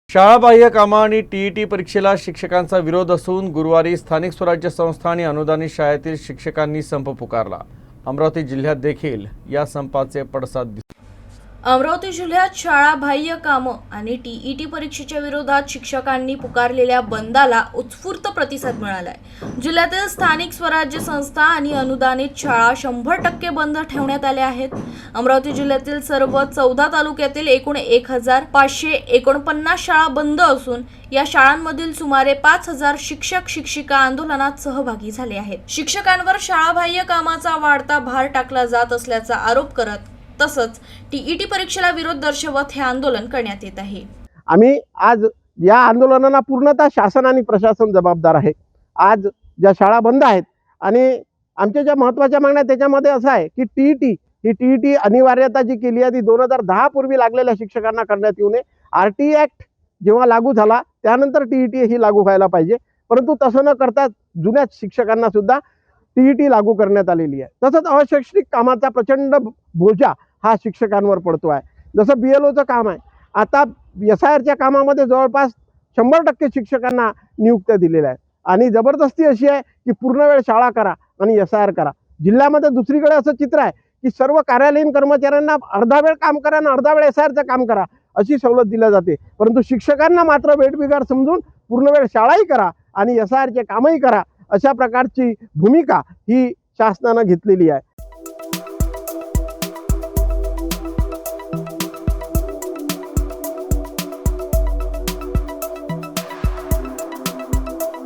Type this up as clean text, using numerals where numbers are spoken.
शाळाबाह्य कामं आणि टीईटी परीक्षेला शिक्षकांचा विरोध असून गुरुवारी स्थानिक स्वराज्य संस्था आणि अनुदानित शाळेतील शिक्षकांनी संप पुकारला। अमरावती जिल्ह्यात देखील या संपाचे पडसाद दिसले। अमरावती जिल्ह्यात शाळाबाह्य कामं आणि टीईटी परीक्षेच्या विरोधात शिक्षकांनी पुकारलेल्या बंदाला उत्स्फूर्त प्रतिसाद मिळालाय। जिल्ह्यातील स्थानिक स्वराज्य संस्था आणि अनुदानित शाळा 100% बंद ठेवण्यात आल्या आहेत। अमरावती जिल्ह्यातील सर्व 14 तालुक्यातील एकूण 1549 शाळा बंद असून या शाळांमधील सुमारे 5000 शिक्षक शिक्षिका आंदोलनात सहभागी झाले आहेत। शिक्षकांवर शाळाबाह्य कामाचा वाढता भार टाकला जात असल्याचा आरोप करत तसंच टीईटी परीक्षेला विरोध दर्शवत हे आंदोलन करण्यात येत आहे। आम्ही आज या आंदोलनाला पूर्णतः शासन आणि प्रशासन जबाबदार आहे। आज ज्या शाळा बंद आहेत आणि आमच्या ज्या महत्त्वाच्या मागण्या त्याच्यामध्ये असं आहे की टीईटी अनिवार्यता जी केली आहे ती 2010 पूर्वी लागलेल्या शिक्षकांना करण्यात येऊ नये। आरटीई ॲक्ट जेव्हा लागू झाला त्यानंतर टीईटी ही लागू व्हायला पाहिजे, परंतु तसं न करता जुन्या शिक्षकांना सुद्धा टीईटी लागू करण्यात आलेली आहे। तसंच अशैक्षणिक कामाचा प्रचंड बोजा हा शिक्षकांवर पडतो आहे। जसं BLOचं काम आहे, आता SIRच्या कामामध्ये जवळपास 100% शिक्षकांना नियुक्त्या दिलेल्या आहेत आणि जबरदस्ती अशी आहे की पूर्ण वेळ शाळा करा आणि SIR करा। जिल्ह्यामध्ये दुसरीकडे असं चित्र आहे की सर्व कार्यालयीन कर्मचाऱ्यांना अर्धा वेळ काम करा आणि अर्धा वेळ SIRचं काम करा अशी सवलत दिली जाते, परंतु शिक्षकांना मात्र वेठबिगार समजून पूर्ण वेळ शाळाही करा आणि SIRचे कामही करा अशा प्रकारची भूमिका ही शासनानं घेतलेली आहे।